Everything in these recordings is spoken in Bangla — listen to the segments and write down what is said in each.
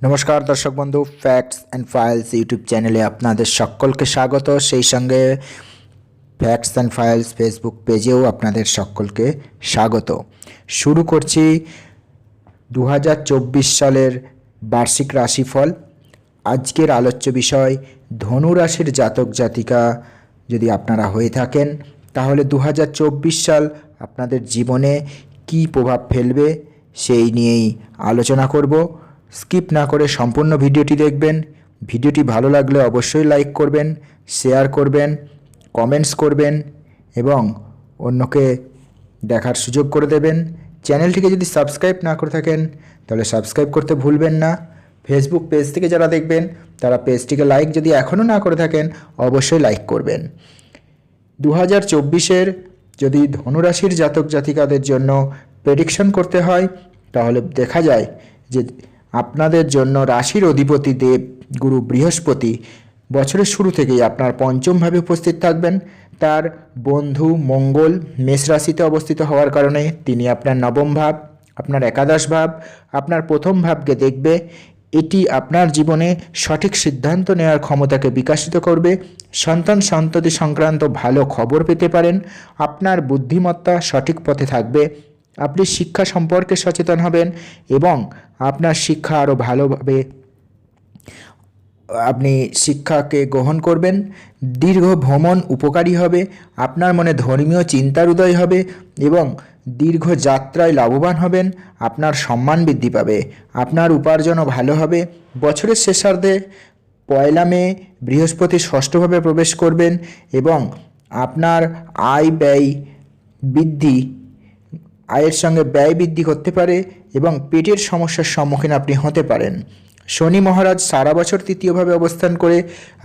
নমস্কার দর্শক বন্ধু, ফ্যাক্টস অ্যান্ড ফাইলস ইউটিউব চ্যানেলে আপনাদের সকলকে স্বাগত। সেই সঙ্গে ফ্যাক্টস অ্যান্ড ফাইলস ফেসবুক পেজেও আপনাদের সকলকে স্বাগত। শুরু করছি 2024 সালের বার্ষিক রাশিফল। আজকের আলোচ্য বিষয় ধনু রাশির জাতক জাতিকা যদি আপনারা হয়ে থাকেন তাহলে 2024 সাল আপনাদের জীবনে কী প্রভাব ফেলবে সেই নিয়েই আলোচনা করব। স্কিপ না করে সম্পূর্ণ ভিডিওটি দেখবেন। ভিডিওটি ভালো লাগলে অবশ্যই লাইক করবেন, শেয়ার করবেন, কমেন্টস করবেন এবং অন্যকে দেখার সুযোগ করে দেবেন। চ্যানেলটিকে যদি সাবস্ক্রাইব না করে থাকেন তাহলে সাবস্ক্রাইব করতে ভুলবেন না। ফেসবুক পেজ থেকে যারা দেখবেন তারা পেজটিকে লাইক যদি এখনও না করে থাকেন অবশ্যই লাইক করবেন। 2024-এর যদি ধনুরাশির জাতক জাতিকাদের জন্য প্রেডিকশন করতে হয় তাহলে দেখা যায় যে আপনাদের জন্য রাশির অধিপতি দেব গুরু বৃহস্পতি বছরের শুরু থেকেই আপনার পঞ্চমভাবে উপস্থিত থাকবেন। তার বন্ধু মঙ্গল মেষ রাশিতে অবস্থিত হওয়ার কারণে তিনি আপনার নবম ভাব, আপনার একাদশ ভাব, আপনার প্রথম ভাবকে দেখবে। এটি আপনার জীবনে সঠিক সিদ্ধান্ত নেওয়ার ক্ষমতাকে বিকশিত করবে। সন্তান সন্ততি সংক্রান্ত ভালো খবর পেতে পারেন। আপনার বুদ্ধিমত্তা সঠিক পথে থাকবে। আপনি শিক্ষা সম্পর্কে সচেতন হবেন এবং আপনার শিক্ষা আরও ভালোভাবে আপনি শিক্ষাকে গ্রহণ করবেন। দীর্ঘ ভ্রমণ উপকারী হবে। আপনার মনে ধর্মীয় চিন্তার উদয় হবে এবং দীর্ঘ যাত্রায় লাভবান হবেন। আপনার সম্মান বৃদ্ধি পাবে। আপনার উপার্জনও ভালো হবে। বছরের শেষার্ধে 1 মে বৃহস্পতি ষষ্ঠভাবে প্রবেশ করবেন এবং আপনার আয় ব্যয় বৃদ্ধি আয়ের সঙ্গে ব্যয় বৃদ্ধি করতে পারে এবং পেটের সমস্যার সম্মুখীন আপনি হতে পারেন। শনি মহারাজ সারা বছর তৃতীয়ভাবে অবস্থান করে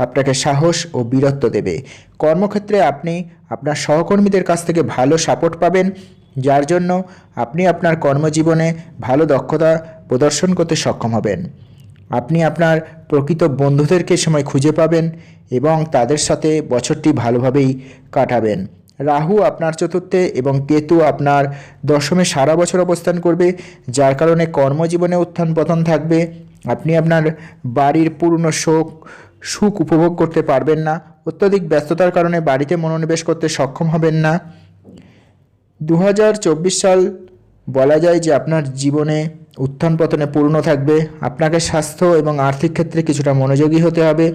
আপনাকে সাহস ও বীরত্ব দেবে। কর্মক্ষেত্রে আপনি আপনার সহকর্মীদের কাছ থেকে ভালো সাপোর্ট পাবেন, যার জন্য আপনি আপনার কর্মজীবনে ভালো দক্ষতা প্রদর্শন করতে সক্ষম হবেন। আপনি আপনার প্রকৃত বন্ধুদেরকে সময় খুঁজে পাবেন এবং তাদের সাথে বছরটি ভালোভাবেই কাটাবেন। রাহু আপনার চতুর্থে এবং কেতু আপনার দশমে সারা বছর অবস্থান করবে, যার কারণে কর্মজীবনে উত্থান পতন থাকবে। আপনি আপনার বাড়ির পূর্ণ সুখ উপভোগ করতে পারবেন না। অত্যধিক ব্যস্ততার কারণে বাড়িতে মনোনিবেশ করতে সক্ষম হবেন না। 2024 সাল বলা যায় যে আপনার জীবনে উত্থান পতনে পূর্ণ থাকবে। আপনাকে স্বাস্থ্য এবং আর্থিক ক্ষেত্রে কিছুটা মনোযোগী হতে হবে,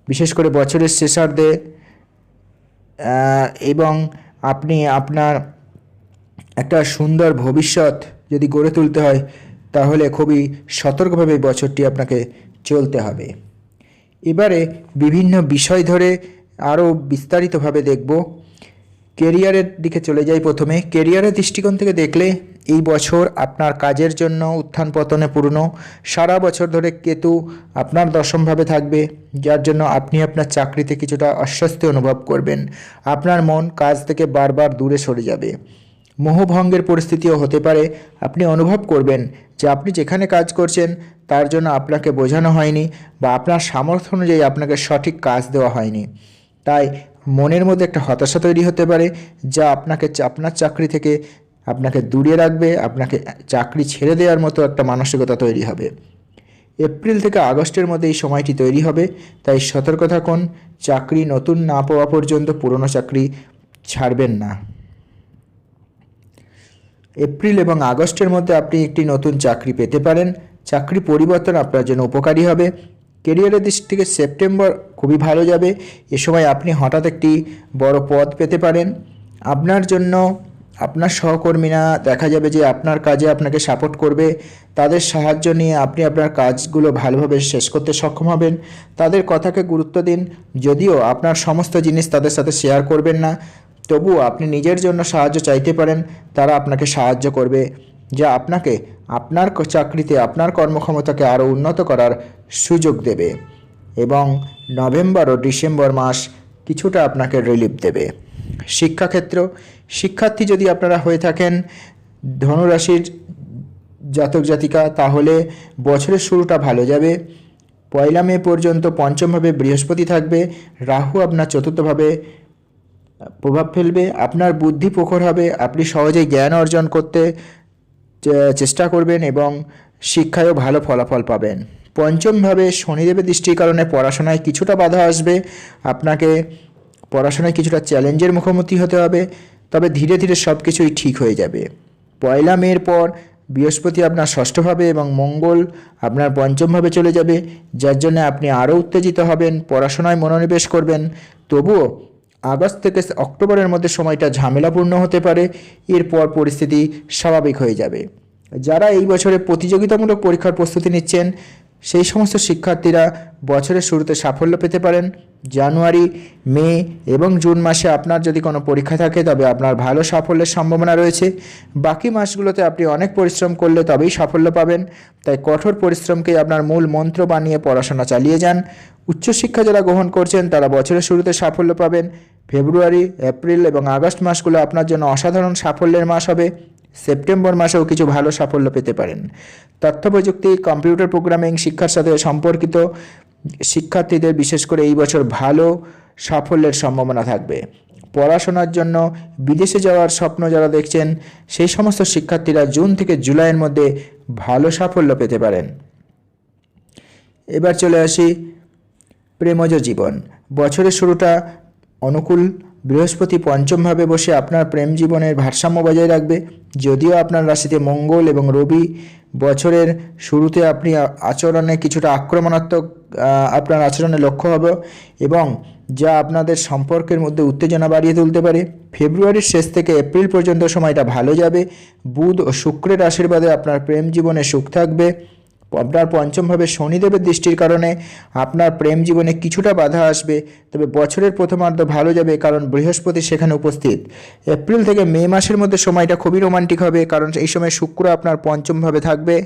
বিশেষ করে বছরের শেষার্ধে এবং আপনি আপনার একটা সুন্দর ভবিষ্যৎ যদি গড়ে তুলতে হয় তাহলে খুবই সতর্কভাবে বছরটি আপনাকে চলতে হবে। এবারে বিভিন্ন বিষয় ধরে আরও বিস্তারিতভাবে দেখব। কেরিয়ারের দিকে চলে যাই। প্রথমে কেরিয়ারের দৃষ্টিকোণ থেকে দেখলে এই বছর আপনার কাজের জন্য উত্থান পতনে পূর্ণ। সারা বছর ধরে কেতু আপনার দশমভাবে থাকবে, যার জন্য আপনি আপনার চাকরিতে কিছুটা অস্বস্তি অনুভব করবেন। আপনার মন কাজ থেকে বারবার দূরে সরে যাবে। মোহভঙ্গের পরিস্থিতিও হতে পারে। আপনি অনুভব করবেন যে আপনি যেখানে কাজ করছেন তার জন্য আপনাকে বোঝানো হয়নি বা আপনার সামর্থ্য অনুযায়ী আপনাকে সঠিক কাজ দেওয়া হয়নি। তাই মনের মধ্যে একটা হতাশা তৈরি হতে পারে, যা আপনাকে আপনার চাকরি থেকে আপনাকে দূরে রাখবে। আপনাকে চাকরি ছেড়ে দেওয়ার মতো একটা মানসিকতা তৈরি হবে। এপ্রিল থেকে আগস্টের মধ্যে এই সময়টি তৈরি হবে, তাই সতর্ক থাকুন। চাকরি নতুন না পাওয়া পর্যন্ত পুরনো চাকরি ছাড়বেন না। এপ্রিল এবং আগস্টের মধ্যে আপনি একটি নতুন চাকরি পেতে পারেন। চাকরি পরিবর্তন আপনার জন্য উপকারী হবে। কেরিয়ারের দিক থেকে সেপ্টেম্বর খুবই ভালো যাবে। এ সময় আপনি হঠাৎ একটি বড় পদ পেতে পারেন। আপনার জন্য আপনার সহকর্মীরা দেখা যাবে যে আপনার কাজে আপনাকে সাপোর্ট করবে। তাদের সাহায্য নিয়ে আপনি আপনার কাজগুলো ভালোভাবে শেষ করতে সক্ষম হবেন। তাদের কথাকে গুরুত্ব দিন। যদিও আপনার সমস্ত জিনিস তাদের সাথে শেয়ার করবেন না, তবুও আপনি নিজের জন্য সাহায্য চাইতে পারেন। তারা আপনাকে সাহায্য করবে, যা আপনাকে আপনার চাকরিতে আপনার কর্মক্ষমতাকে আরও উন্নত করার সুযোগ দেবে এবং নভেম্বর ও ডিসেম্বর মাস কিছুটা আপনাকে রিলিফ দেবে। শিক্ষাক্ষেত্র, শিক্ষার্থী যদি আপনারা হয়ে থাকেন ধনুরাশির জাতক জাতিকা, তাহলে বছরের শুরুটা ভালো যাবে। 1 মে পর্যন্ত পঞ্চমভাবে বৃহস্পতি থাকবে। রাহু আপনার চতুর্থভাবে প্রভাব ফেলবে। আপনার বুদ্ধি প্রখর হবে। আপনি সহজেই জ্ঞান অর্জন করতে চেষ্টা করবেন এবং শিক্ষায়ও ভালো ফলাফল পাবেন। পঞ্চমভাবে শনিদেবের দৃষ্টির কারণে পড়াশোনায় কিছুটা বাধা আসবে, আপনাকে পড়াশোনায় কিছুটা চ্যালেঞ্জের মুখোমুখি হতে হবে, তবে ধীরে ধীরে সব কিছুই ঠিক হয়ে যাবে। 1 মের পর বৃহস্পতি আপনার ষষ্ঠভাবে এবং মঙ্গল আপনার পঞ্চমভাবে চলে যাবে, যার জন্য আপনি আরও উত্তেজিত হবেন, পড়াশোনায় মনোনিবেশ করবেন। তবুও আগস্ট থেকে অক্টোবরের মধ্যে সময়টা ঝামেলাপূর্ণ হতে পারে, এরপর পরিস্থিতি স্বাভাবিক হয়ে যাবে। যারা এই বছরে প্রতিযোগিতামূলক পরীক্ষার প্রস্তুতি নিচ্ছেন সেই সমস্ত শিক্ষার্থীরা বছরের শুরুতে সাফল্য পেতে পারেন। জানুয়ারি, মে এবং জুন মাসে আপনার যদি কোনো পরীক্ষা থাকে তবে আপনার ভালো সাফল্যের সম্ভাবনা রয়েছে। বাকি মাসগুলোতে আপনি অনেক পরিশ্রম করলে তবেই সাফল্য পাবেন, তাই কঠোর পরিশ্রমকেই আপনার মূল মন্ত্র বানিয়ে পড়াশোনা চালিয়ে যান। উচ্চশিক্ষা যারা গ্রহণ করছেন তারা বছরের শুরুতে সাফল্য পাবেন। ফেব্রুয়ারি, এপ্রিল এবং আগস্ট মাসগুলো আপনার জন্য অসাধারণ সাফল্যের মাস হবে। সেপ্টেম্বর মাসেও কিছু ভালো সাফল্য পেতে পারেন। তথ্য প্রযুক্তি, কম্পিউটার প্রোগ্রামিং শিক্ষার সাথে সম্পর্কিত শিক্ষার্থীদের বিশেষ করে এই বছর ভালো সাফল্যের সম্ভাবনা থাকবে। পড়াশোনার জন্য বিদেশে যাওয়ার স্বপ্ন যারা দেখছেন সেই সমস্ত শিক্ষার্থীরা জুন থেকে জুলাইয়ের মধ্যে ভালো সাফল্য পেতে পারেন। এবার চলে আসি প্রেমজ জীবন। বছরের শুরুটা অনুকূল। বৃহস্পতি পঞ্চমভাবে বসে আপনার প্রেম জীবনের ভারসাম্য বজায় রাখবে। যদিও আপনার রাশিতে মঙ্গল এবং রবি বছরের শুরুতে আপনি আচরণে কিছুটা আক্রমণাত্মক আপনার আচরণে লক্ষ্য হবে এবং যা আপনাদের সম্পর্কের মধ্যে উত্তেজনা বাড়িয়ে তুলতে পারে। ফেব্রুয়ারির শেষ থেকে এপ্রিল পর্যন্ত সময়টা ভালো যাবে। বুধ ও শুক্রের আশীর্বাদে আপনার প্রেম জীবনে সুখ থাকবে। আপনার পঞ্চমভাবে শনিদেবের দৃষ্টির কারণে আপনার প্রেম জীবনে কিছুটা বাধা আসবে, তবে বছরের প্রথমার্ধ ভালো যাবে কারণ বৃহস্পতি সেখানে উপস্থিত। এপ্রিল থেকে মে মাসের মধ্যে সময়টা খুবই রোমান্টিক হবে কারণ এই সময় শুক্র আপনার পঞ্চমভাবে থাকবে।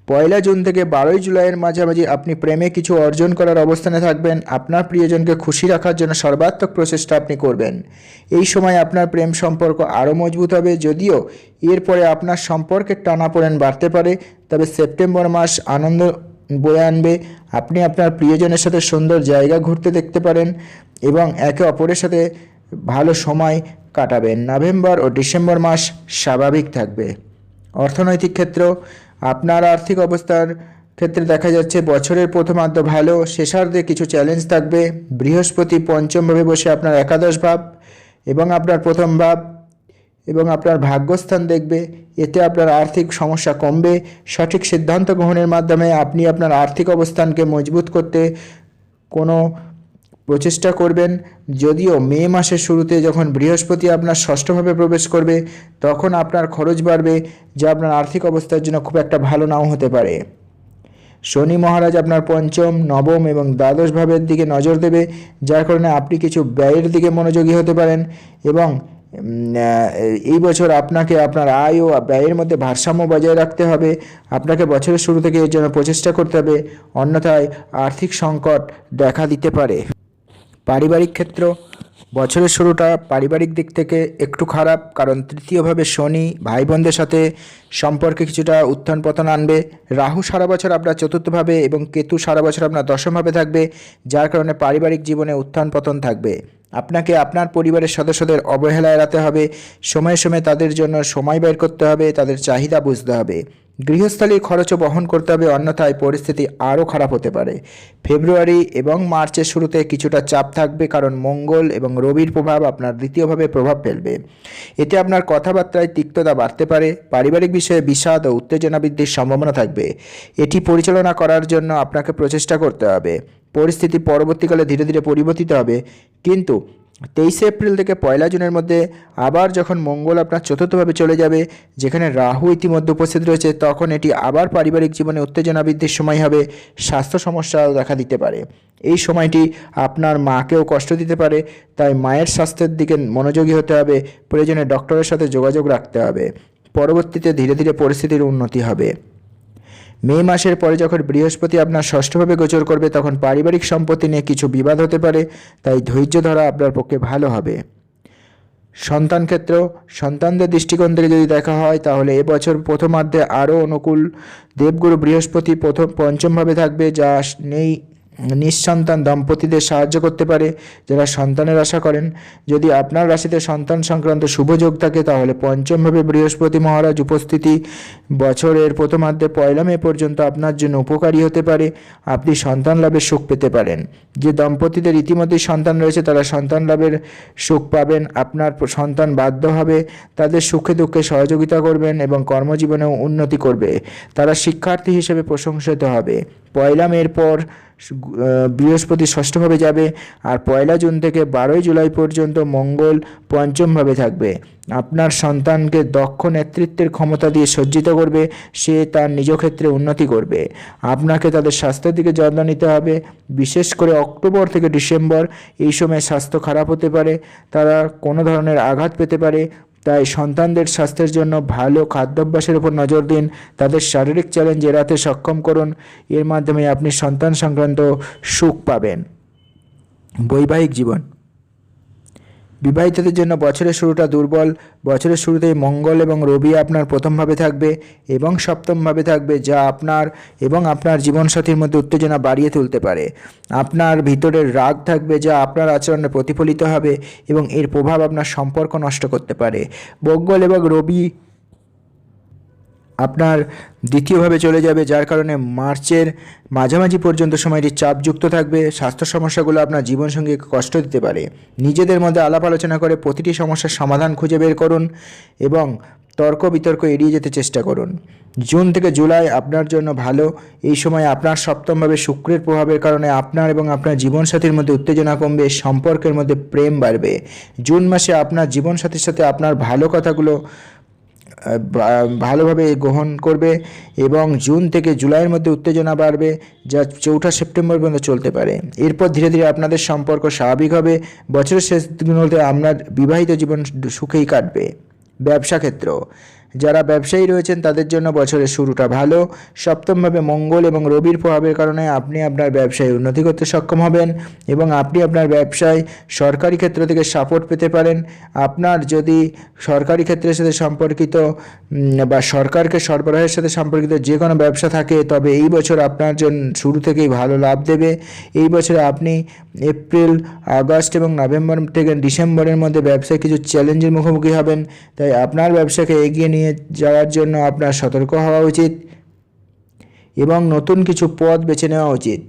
1 জুন থেকে 12 জুলাইয়ের মাঝামাঝি আপনি প্রেমে কিছু অর্জন করার অবস্থানে থাকবেন। আপনার প্রিয়জনকে খুশি রাখার জন্য সর্বাত্মক প্রচেষ্টা আপনি করবেন। এই সময় আপনার প্রেম সম্পর্ক আরও মজবুত হবে, যদিও এরপরে আপনার সম্পর্কের টানাপোড়েন বাড়তে পারে। তবে সেপ্টেম্বর মাস আনন্দ বয়ে আনবে। আপনি আপনার প্রিয়জনের সাথে সুন্দর জায়গা ঘুরতে দেখতে পারেন এবং একে অপরের সাথে ভালো সময় কাটাবেন। নভেম্বর ও ডিসেম্বর মাস স্বাভাবিক থাকবে। অর্থনৈতিক ক্ষেত্র, আপনার আর্থিক অবস্থার ক্ষেত্রে দেখা যাচ্ছে বছরের প্রথমার্ধ ভালো, শেষার্ধে কিছু চ্যালেঞ্জ থাকবে। বৃহস্পতি পঞ্চমভাবে বসে আপনার একাদশ ভাব এবং আপনার প্রথম ভাব এবং আপনার ভাগ্যস্থান দেখবে। এতে আপনার আর্থিক সমস্যা কমবে। সঠিক সিদ্ধান্ত গ্রহণের মাধ্যমে আপনি আপনার আর্থিক অবস্থানকে মজবুত করতে কোনো প্রচেষ্টা করবেন। যদিও মে মাসের শুরুতে যখন বৃহস্পতি আপনার ষষ্ঠভাবে প্রবেশ করবে তখন আপনার খরচ বাড়বে, যা আপনার আর্থিক অবস্থার জন্য খুব একটা ভালো নাও হতে পারে। শনি মহারাজ আপনার পঞ্চম, নবম এবং দ্বাদশ ভাবের দিকে নজর দেবে, যার কারণে আপনি কিছু ব্যয়ের দিকে মনোযোগী হতে পারেন এবং এই বছর আপনাকে আপনার আয় ও ব্যয়ের মধ্যে ভারসাম্য বজায় রাখতে হবে। আপনাকে বছরের শুরু থেকে এর জন্য প্রচেষ্টা করতে হবে, অন্যথায় আর্থিক সংকট দেখা দিতে পারে। পারিবারিক ক্ষেত্র, বছরের শুরুটা পারিবারিক দিক থেকে একটু খারাপ কারণ তৃতীয়ভাবে শনি ভাই বোনদের সাথে সম্পর্কে কিছুটা উত্থান পতন আনবে। রাহু সারা বছর আপনার চতুর্থভাবে এবং কেতু সারা বছর আপনার দশমভাবে থাকবে, যার কারণে পারিবারিক জীবনে উত্থান পতন থাকবে। আপনাকে আপনার পরিবারের সদস্যদের অবহেলা এড়াতে হবে, সময়ে সময়ে তাদের জন্য সময় বের করতে হবে, তাদের চাহিদা বুঝতে হবে। গৃহস্থালির খরচও বহন করতে হবে, অন্যথায় পরিস্থিতি আরও খারাপ হতে পারে। ফেব্রুয়ারি এবং মার্চের শুরুতে কিছুটা চাপ থাকবে কারণ মঙ্গল এবং রবির প্রভাব আপনার দ্বিতীয়ভাবে প্রভাব ফেলবে। এতে আপনার কথাবার্তায় তিক্ততা বাড়তে পারে। পারিবারিক বিষয়ে বিষাদ ও উত্তেজনা বৃদ্ধির সম্ভাবনা থাকবে। এটি পরিচালনা করার জন্য আপনাকে প্রচেষ্টা করতে হবে। পরিস্থিতি পরবর্তীকালে ধীরে ধীরে পরিবর্তিত হবে, কিন্তু 23 এপ্রিল থেকে 1 জুনের মধ্যে আবার যখন মঙ্গল আপনার চতুর্থভাবে চলে যাবে, যেখানে রাহু ইতিমধ্যে উপস্থিত রয়েছে, তখন এটি আবার পারিবারিক জীবনে উত্তেজনা বৃদ্ধির সময় হবে। স্বাস্থ্য সমস্যাও দেখা দিতে পারে। এই সময়টি আপনার মাকেও কষ্ট দিতে পারে, তাই মায়ের স্বাস্থ্যের দিকে মনোযোগী হতে হবে। প্রয়োজনে ডক্টরের সাথে যোগাযোগ রাখতে হবে। পরবর্তীতে ধীরে ধীরে পরিস্থিতির উন্নতি হবে। মে মাসের পরে যখন বৃহস্পতি আপনার ষষ্ঠভাবে গোচর করবে তখন পারিবারিক সম্পত্তি নিয়ে কিছু বিবাদ হতে পারে, তাই ধৈর্য ধরা আপনার পক্ষে ভালো হবে। সন্তান ক্ষেত্র, সন্তানদের দৃষ্টিকোণ থেকে যদি দেখা হয় তাহলে এবছর প্রথমার্ধে আরও অনুকূল। দেবগুরু বৃহস্পতি পঞ্চমভাবে থাকবে, যা নেই নিঃসন্তান দম্পতিদের সাহায্য করতে পারে যারা সন্তানের আশা করেন। যদি আপনার রাশিতে সন্তান সংক্রান্ত শুভ যোগ থাকে তাহলে পঞ্চমভাবে বৃহস্পতি মহারাজ উপস্থিতি বছরের প্রথমার্ধে 1 মে পর্যন্ত আপনার জন্য উপকারী হতে পারে। আপনি সন্তান লাভের সুখ পেতে পারেন। যে দম্পতিদের ইতিমধ্যেই সন্তান রয়েছে তারা সন্তান লাভের সুখ পাবেন। আপনার সন্তান বাধ্য হবে তাদের সুখে দুঃখে সহযোগিতা করবেন এবং কর্মজীবনেও উন্নতি করবে। তারা শিক্ষার্থী হিসেবে প্রশংসিত হবে। 1 মের পর বৃহস্পতি ষষ্ঠভাবে যাবে আর 1 জুন থেকে 12 জুলাই পর্যন্ত মঙ্গল পঞ্চমভাবে থাকবে। আপনার সন্তানকে দক্ষ নেতৃত্বের ক্ষমতা দিয়ে সজ্জিত করবে। সে তার নিজ ক্ষেত্রে উন্নতি করবে। আপনাকে তাদের স্বাস্থ্যের দিকে যত্ন নিতে হবে। বিশেষ করে অক্টোবর থেকে ডিসেম্বর এই সময় স্বাস্থ্য খারাপ হতে পারে। তারা কোনো ধরনের আঘাত পেতে পারে। তাই সন্তানদের স্বাস্থ্যের জন্য ভালো খাদ্যাভ্যাসের উপর নজর দিন। তাদের শারীরিক চ্যালেঞ্জ এড়াতে সক্ষম করুন। এর মাধ্যমে আপনি সন্তান সংক্রান্ত সুখ পাবেন। বৈবাহিক জীবন। বিবাহিতদের জন্য বছরের শুরুটা দুর্বল। বছরের শুরুতেই মঙ্গল এবং রবি আপনার প্রথমভাবে থাকবে এবং সপ্তমভাবে থাকবে, যা আপনার এবং আপনার জীবনসাথীর মধ্যে উত্তেজনা বাড়িয়ে তুলতে পারে। আপনার ভিতরের রাগ থাকবে যা আপনার আচরণে প্রতিফলিত হবে এবং এর প্রভাব আপনার সম্পর্ক নষ্ট করতে পারে। মঙ্গল এবং রবি আপনার দ্বিতীয়ভাবে চলে যাবে, যার কারণে মার্চের মাঝামাঝি পর্যন্ত সময়টি চাপযুক্ত থাকবে। স্বাস্থ্য সমস্যাগুলো আপনার জীবনসঙ্গীকে কষ্ট দিতে পারে। নিজেদের মধ্যে আলাপ আলোচনা করে প্রতিটি সমস্যার সমাধান খুঁজে বের করুন এবং তর্ক বিতর্ক এড়িয়ে যেতে চেষ্টা করুন। জুন থেকে জুলাই আপনার জন্য ভালো। এই সময় আপনার সপ্তমভাবে শুক্রের প্রভাবের কারণে আপনার এবং আপনার জীবনসাথীর মধ্যে উত্তেজনা কমবে, সম্পর্কের মধ্যে প্রেম বাড়বে। জুন মাসে আপনার জীবনসাথীর সাথে আপনার ভালো কথাগুলো ভালোভাবে গ্রহণ করবে এবং জুন থেকে জুলাইয়ের মধ্যে উত্তেজনা বাড়বে, যা 4 সেপ্টেম্বর পর্যন্ত চলতে পারে। এরপর ধীরে ধীরে আপনাদের সম্পর্ক স্বাভাবিক হবে। বছরের শেষ দিনগুলোতে আপনার বিবাহিত জীবন সুখেই কাটবে। ব্যবসা ক্ষেত্র। যারা ব্যবসায়ী রয়েছেন তাদের জন্য বছরের শুরুটা ভালো। সপ্তমভাবে মঙ্গল এবং রবির প্রভাবের কারণে আপনি আপনার ব্যবসায় উন্নতি করতে সক্ষম হবেন এবং আপনি আপনার ব্যবসায় সরকারি ক্ষেত্র থেকে সাপোর্ট পেতে পারেন। আপনার যদি সরকারি ক্ষেত্রের সাথে সম্পর্কিত বা সরকারকে সরবরাহের সাথে সম্পর্কিত যে কোনো ব্যবসা থাকে তবে এই বছর আপনার জন্য শুরু থেকেই ভালো লাভ দেবে। এই বছরে আপনি এপ্রিল, আগস্ট এবং নভেম্বর থেকে ডিসেম্বরের মধ্যে ব্যবসায় কিছু চ্যালেঞ্জের মুখোমুখি হবেন। তাই আপনার ব্যবসাকে এগিয়ে নিয়ে যাওয়ার জন্য আপনার সতর্ক হওয়া উচিত এবং নতুন কিছু পথ বেছে নেওয়া উচিত।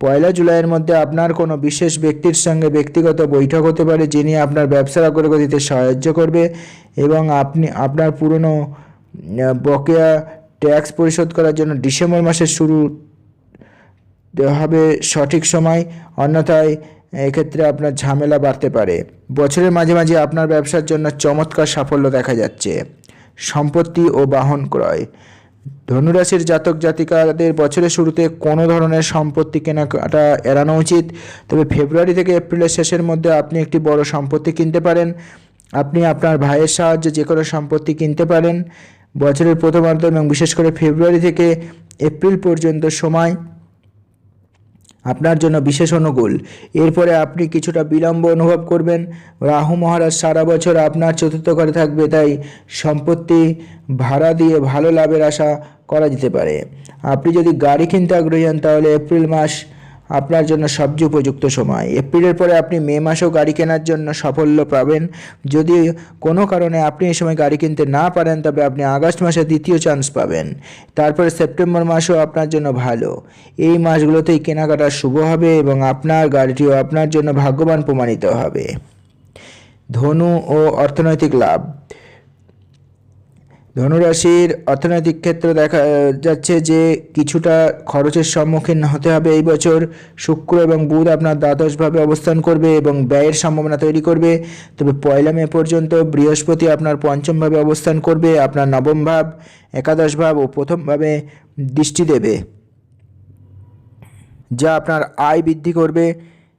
1 জুলাইয়ের মধ্যে আপনার কোনো বিশেষ ব্যক্তির সঙ্গে ব্যক্তিগত বৈঠক হতে পারে, যিনি আপনার ব্যবসার অগ্রগতিতে সাহায্য করবে এবং আপনি আপনার পুরনো বকেয়া ট্যাক্স পরিশোধ করার জন্য ডিসেম্বর মাসের শুরু হবে সঠিক সময়। অন্যথায় এক্ষেত্রে আপনার ঝামেলা বাড়তে পারে। বছরের মাঝামাঝি আপনার ব্যবসার জন্য চমৎকার সাফল্য দেখা যাচ্ছে। সম্পত্তি ও বাহন ক্রয়। ধনুরাশির জাতক জাতিকাদের বছরের শুরুতে কোনো ধরনের সম্পত্তি কেনাকাটা এড়ানো উচিত। তবে ফেব্রুয়ারি থেকে এপ্রিলের শেষের মধ্যে আপনি একটি বড় সম্পত্তি কিনতে পারেন। আপনি আপনার ভাইয়ের সাহায্যে যে কোনো সম্পত্তি কিনতে পারেন। বছরের প্রথমার্ধ এবং বিশেষ করে ফেব্রুয়ারি থেকে এপ্রিল পর্যন্ত সময় আপনার জন্য বিশেষ অনুকূল। এরপরে আপনি কিছুটা বিলম্ব অনুভব করবেন। রাহু মহারাজ সারা বছর আপনার চতুর্থ ঘরে থাকবে, তাই সম্পত্তি ভাড়া দিয়ে ভালো লাভের আশা করা যেতে পারে। আপনি যদি গাড়ি কিনতে আগ্রহী হন তাহলে এপ্রিল মাস আপনার জন্য সবচেয়ে উপযুক্ত সময়। এপ্রিলের পরে আপনি মে মাসেও গাড়ি কেনার জন্য সাফল্য পাবেন। যদি কোনো কারণে আপনি এই সময় গাড়ি কিনতে না পারেন তবে আপনি আগস্ট মাসে দ্বিতীয় চান্স পাবেন। তারপরে সেপ্টেম্বর মাসও আপনার জন্য ভালো। এই মাসগুলোতেই কেনাকাটা শুভ হবে এবং আপনার গাড়িটিও আপনার জন্য ভাগ্যবান প্রমাণিত হবে। ধনু ও অর্থনৈতিক লাভ। ধনুরাশির অর্থনৈতিক ক্ষেত্রে দেখা যাচ্ছে যে কিছুটা খরচের সম্মুখীন হতে হবে এই বছর। শুক্র এবং বুধ আপনার দ্বাদশভাবে অবস্থান করবে এবং ব্যয়ের সম্ভাবনা তৈরি করবে। তবে 1 মে পর্যন্ত বৃহস্পতি আপনার পঞ্চমভাবে অবস্থান করবে, আপনার নবম ভাব, একাদশ ভাব ও প্রথমভাবে দৃষ্টি দেবে, যা আপনার আয় বৃদ্ধি করবে।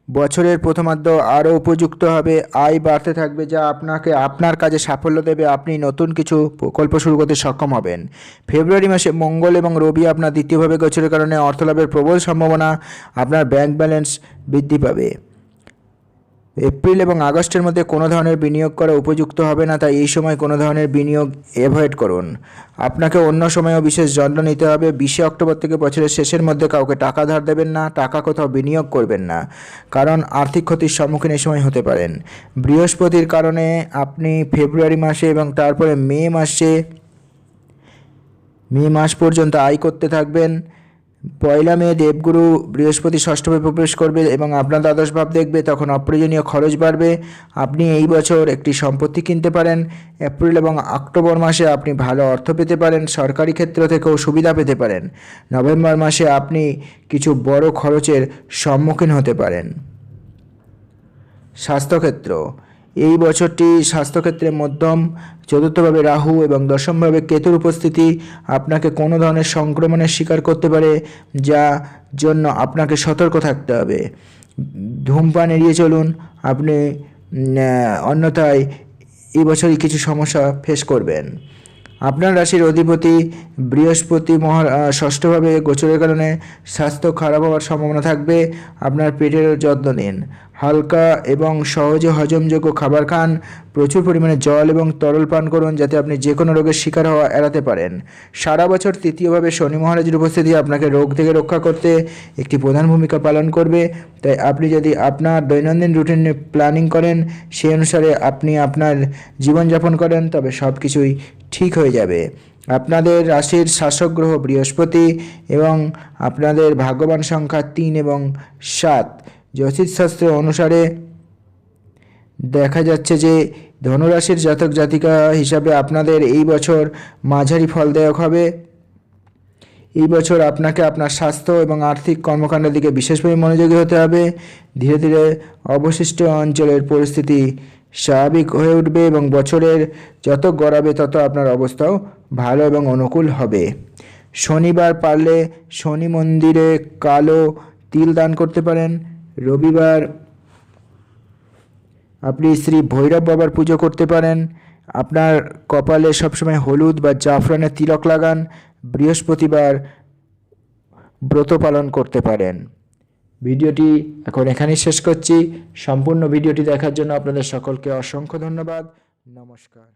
বছরের প্রথমার্ধ আরও উপযুক্ত হবে, আয় বাড়তে থাকবে, যা আপনাকে আপনার কাজে সাফল্য দেবে। আপনি নতুন কিছু প্রকল্প শুরু করতে সক্ষম হবেন। ফেব্রুয়ারি মাসে মঙ্গল এবং রবি আপনার দ্বিতীয়ভাবে গোচরের কারণে অর্থলাভের প্রবল সম্ভাবনা। আপনার ব্যাংক ব্যালেন্স বৃদ্ধি পাবে। এপ্রিল এবং আগস্টের মধ্যে কোনো ধরনের বিনিয়োগ করা উপযুক্ত হবে না, তাই এই সময় কোনো ধরনের বিনিয়োগ অ্যাভয়েড করুন। আপনাকে অন্য সময়েও বিশেষ যত্ন নিতে হবে। 20 অক্টোবর থেকে বছরের শেষের মধ্যে কাউকে টাকা ধার দেবেন না, টাকা কোথাও বিনিয়োগ করবেন না, কারণ আর্থিক ক্ষতির সম্মুখীন এই সময় হতে পারেন। বৃহস্পতির কারণে আপনি ফেব্রুয়ারি মাসে এবং তারপরে মে মাস পর্যন্ত আয় করতে থাকবেন। 1 মে দেবগুরু বৃহস্পতি ষষ্ঠভাবে প্রবেশ করবে এবং আপনার দ্বাদশ ভাব দেখবে, তখন অপ্রয়োজনীয় খরচ বাড়বে। আপনি এই বছর একটি সম্পত্তি কিনতে পারেন। এপ্রিল এবং অক্টোবর মাসে আপনি ভালো অর্থ পেতে পারেন, সরকারি ক্ষেত্র থেকেও সুবিধা পেতে পারেন। নভেম্বর মাসে আপনি কিছু বড় খরচের সম্মুখীন হতে পারেন। স্বাস্থ্যক্ষেত্র, এই বছরটি স্বাস্থ্যক্ষেত্রে মধ্যম। চতুর্থভাবে রাহু এবং দশমভাবে কেতুর উপস্থিতি আপনাকে কোনো ধরনের সংক্রমণের শিকার করতে পারে, যা জন্য আপনাকে সতর্ক থাকতে হবে। ধূমপান এড়িয়ে চলুন, আপনি অন্যথায় এই বছরই কিছু সমস্যা ফেস করবেন। আপনার রাশির অধিপতি বৃহস্পতি ষষ্ঠভাবে গোচরের কারণে স্বাস্থ্য খারাপ হওয়ার সম্ভাবনা থাকবে। আপনার পেটের যত্ন নিন, হালকা এবং সহজে হজমযোগ্য খাবার খান, প্রচুর পরিমাণে জল এবং তরল পান করুন যাতে আপনি যে কোনো রোগের শিকার হওয়া এড়াতে পারেন। সারা বছর তৃতীয়ভাবে শনি মহারাজের উপস্থিতি আপনাকে রোগ থেকে রক্ষা করতে একটি প্রধান ভূমিকা পালন করবে। তাই আপনি যদি আপনার দৈনন্দিন রুটিন প্ল্যানিং করেন, সেই অনুসারে আপনি আপনার জীবনযাপন করেন, তবে সব কিছুই ঠিক হয়ে যাবে। আপনাদের রাশির শাসক গ্রহ বৃহস্পতি এবং আপনাদের ভাগ্যবান সংখ্যা 3 এবং 7। জ্যোতিষশাস্ত্র অনুসারে দেখা যাচ্ছে যে ধনুরাশির জাতক জাতিকা হিসাবে আপনাদের এই বছর মাঝারি ফলদায়ক হবে। এই বছর আপনাকে আপনার স্বাস্থ্য এবং আর্থিক কর্মকাণ্ডের দিকে বিশেষভাবে মনোযোগী হতে হবে। ধীরে ধীরে অবশিষ্ট অঞ্চলের পরিস্থিতি স্বাভাবিক হয়ে উঠবে এবং বছরের যত গড়াবে তত আপনার অবস্থাও ভালো এবং অনুকূল হবে। শনিবার পারলে শনি মন্দিরে কালো তিল দান করতে পারেন। রবিবার আপনি শ্রী ভৈরব বাবার পুজো করতে পারেন। আপনার কপালে সবসময় হলুদ বা জাফরানের তিলক লাগান। বৃহস্পতিবার ব্রত পালন করতে পারেন। ভিডিওটি এখন এখানেই শেষ করছি। সম্পূর্ণ ভিডিওটি দেখার জন্য আপনাদের সকলকে অসংখ্য ধন্যবাদ। নমস্কার।